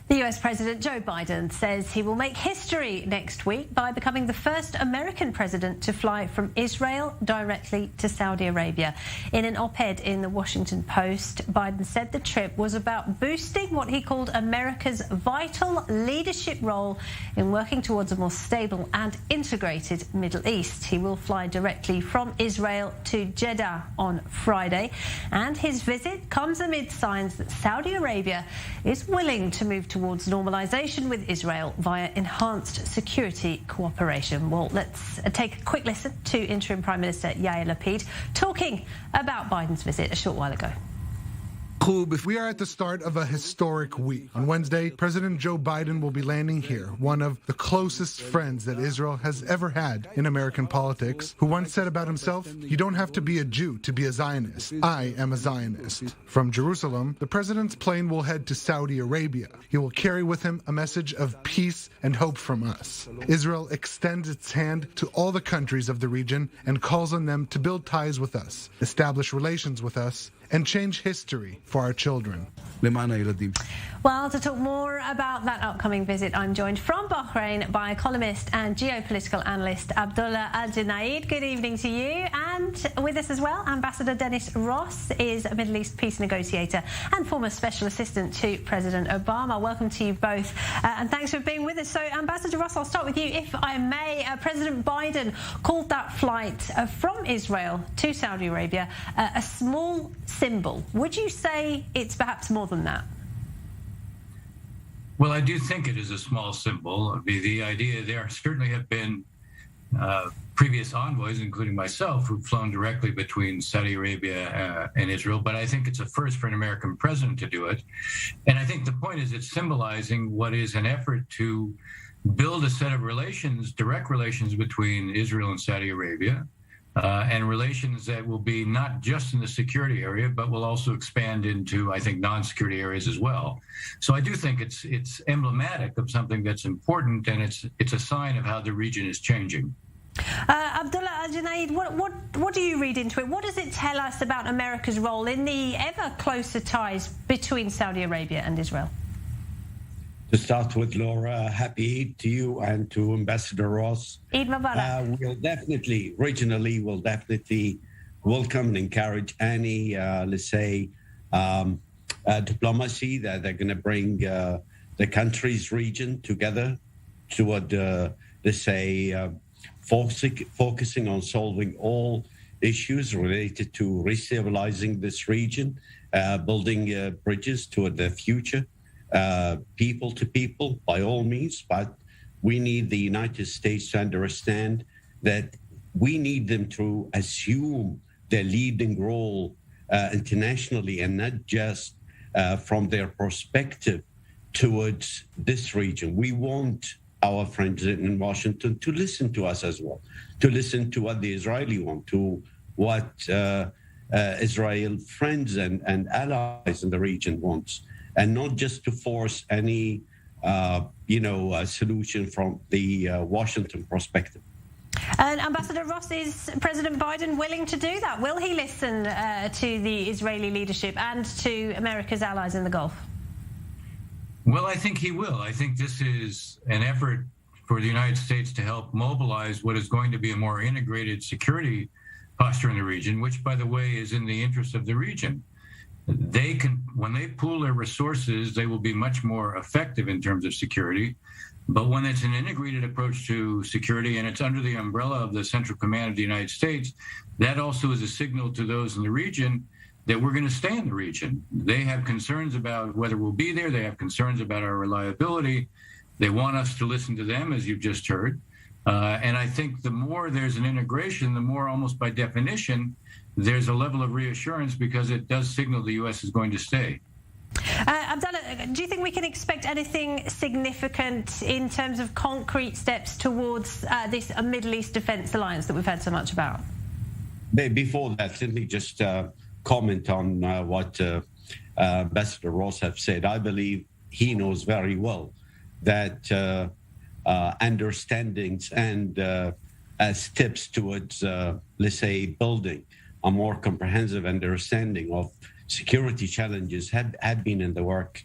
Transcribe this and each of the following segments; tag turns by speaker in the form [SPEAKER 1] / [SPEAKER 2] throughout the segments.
[SPEAKER 1] The US President Joe Biden says he will make history next week by becoming the first American president to fly from Israel directly to Saudi Arabia. In an op-ed in the Washington Post, Biden said the trip was about boosting what he called America's vital leadership role in working towards a more stable and integrated Middle East. He will fly directly from Israel to Jeddah on Friday, and his visit comes amid signs that Saudi Arabia is willing to move towards normalisation with Israel via enhanced security cooperation. Well, let's take a quick listen to Interim Prime Minister Yair Lapid talking about Biden's visit a short while ago.
[SPEAKER 2] We are at the start of a historic week. On Wednesday, President Joe Biden will be landing here, one of the closest friends that Israel has ever had in American politics, who once said about himself, "You don't have to be a Jew to be a Zionist. I am a Zionist." From Jerusalem, the president's plane will head to Saudi Arabia. He will carry with him a message of peace and hope from us. Israel extends its hand to all the countries of the region and calls on them to build ties with us, establish relations with us, and change history for our children.
[SPEAKER 1] Well, to talk more about that upcoming visit, I'm joined from Bahrain by columnist and geopolitical analyst Abdulla Aljunaid. Good evening to you. And with us as well, Ambassador Dennis Ross is a Middle East peace negotiator and former special assistant to President Obama. Welcome to you both, and thanks for being with us. So, Ambassador Ross, I'll start with you, if I may. President Biden called that flight from Israel to Saudi Arabia a small symbol. Would you say it's perhaps more than that?
[SPEAKER 3] Well, I do think it is a small symbol. I mean, the idea there certainly have been previous envoys, including myself, who've flown directly between Saudi Arabia and Israel. But I think it's a first for an American president to do it. And I think the point is it's symbolizing what is an effort to build a set of relations, direct relations between Israel and Saudi Arabia, and relations that will be not just in the security area, but will also expand into, I think, non-security areas as well. So I do think it's emblematic of something that's important, and it's a sign of how the region is changing.
[SPEAKER 1] Abdulla Aljunaid, what do you read into it? What does it tell us about America's role in the ever closer ties between Saudi Arabia and Israel?
[SPEAKER 4] To start with, Laura, happy Eid to you and to Ambassador Ross.
[SPEAKER 1] Eid Mubarak.
[SPEAKER 4] Regionally, we'll definitely welcome and encourage any, diplomacy that they're going to bring the country's region together toward, focusing on solving all issues related to restabilizing this region, building bridges toward the future. People to people, by all means, but we need the United States to understand that we need them to assume their leading role internationally, and not just from their perspective towards this region. We want our friends in Washington to listen to us as well, to listen to what the Israeli want, to what Israel friends and allies in the region wants, and not just to force any, solution from the Washington perspective.
[SPEAKER 1] And Ambassador Ross, is President Biden willing to do that? Will he listen to the Israeli leadership and to America's allies in the Gulf?
[SPEAKER 3] Well, I think he will. I think this is an effort for the United States to help mobilize what is going to be a more integrated security posture in the region, which, by the way, is in the interest of the region. They can, when they pool their resources, they will be much more effective in terms of security. But when it's an integrated approach to security and it's under the umbrella of the Central Command of the United States, that also is a signal to those in the region that we're going to stay in the region. They have concerns about whether we'll be there. They have concerns about our reliability. They want us to listen to them, as you've just heard. And I think the more there's an integration, the more, almost by definition, there's a level of reassurance, because it does signal the U.S. is going to stay.
[SPEAKER 1] Abdulla, do you think we can expect anything significant in terms of concrete steps towards this Middle East defense alliance that we've heard so much about?
[SPEAKER 4] Before that, let me just comment on what Ambassador Ross have said. I believe he knows very well that understandings and steps towards, building a more comprehensive understanding of security challenges had been in the work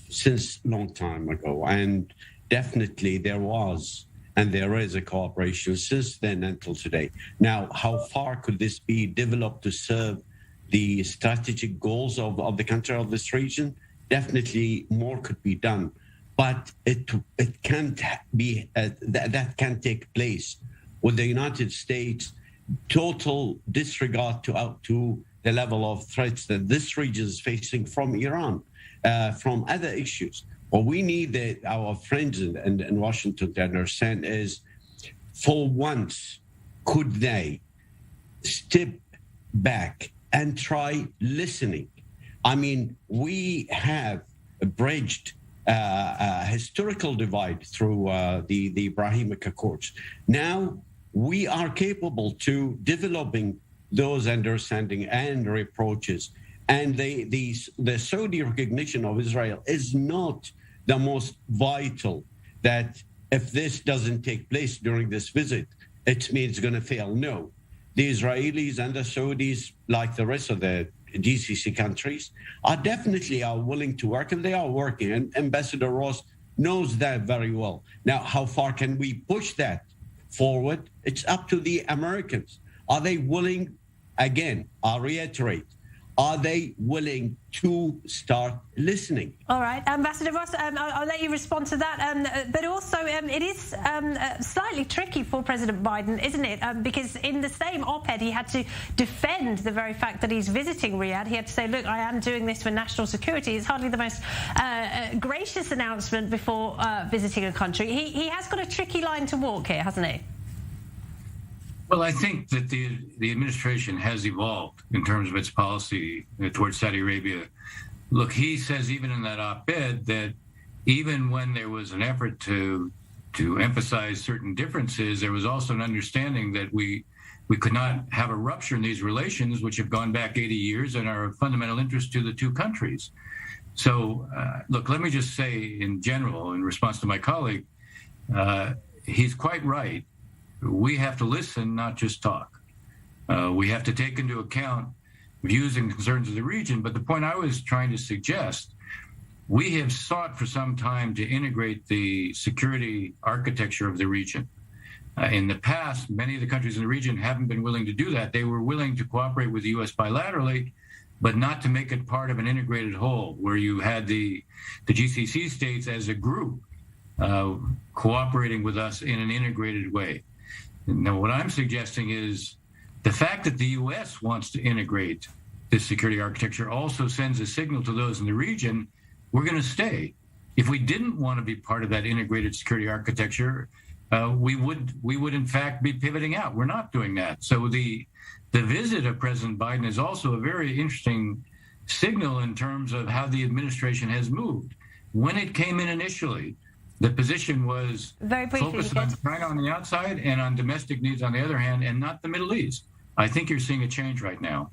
[SPEAKER 4] since long time ago, and definitely there was and there is a cooperation since then until today. Now, how far could this be developed to serve the strategic goals of the country, of this region? Definitely more could be done, but it can't be that can't take place with the United States total disregard to the level of threats that this region is facing from Iran, from other issues. What we need our friends in Washington to understand is, for once, could they step back and try listening? I mean, we have bridged a historical divide through the Abrahamic Accords. Now we are capable to developing those understanding and reproaches. And the Saudi recognition of Israel is not the most vital, that if this doesn't take place during this visit, it means it's going to fail. No. The Israelis and the Saudis, like the rest of the GCC countries, are willing to work, and they are working. And Ambassador Ross knows that very well. Now, how far can we push that forward? It's up to the Americans. Are they willing? Again, I'll reiterate, are they willing to start listening?
[SPEAKER 1] All right, Ambassador Ross, I'll let you respond to that. But also, it is slightly tricky for President Biden, isn't it? Because in the same op-ed, he had to defend the very fact that he's visiting Riyadh. He had to say, look, I am doing this for national security. It's hardly the most gracious announcement before visiting a country. He has got a tricky line to walk here, hasn't he?
[SPEAKER 3] Well, I think that the administration has evolved in terms of its policy towards Saudi Arabia. Look, he says even in that op-ed that even when there was an effort to emphasize certain differences, there was also an understanding that we could not have a rupture in these relations, which have gone back 80 years and are of fundamental interest to the two countries. So, look, let me just say in general, in response to my colleague, he's quite right. We have to listen, not just talk. We have to take into account views and concerns of the region. But the point I was trying to suggest, we have sought for some time to integrate the security architecture of the region. In the past, many of the countries in the region haven't been willing to do that. They were willing to cooperate with the U.S. bilaterally, but not to make it part of an integrated whole, where you had the GCC states as a group cooperating with us in an integrated way. Now, what I'm suggesting is the fact that the U.S. wants to integrate this security architecture also sends a signal to those in the region, we're going to stay. If we didn't want to be part of that integrated security architecture, we would in fact be pivoting out. We're not doing that. So the visit of President Biden is also a very interesting signal in terms of how the administration has moved. When it came in initially, the position was focused on China on the outside and on domestic needs on the other hand, and not the Middle East. I think you're seeing a change right now.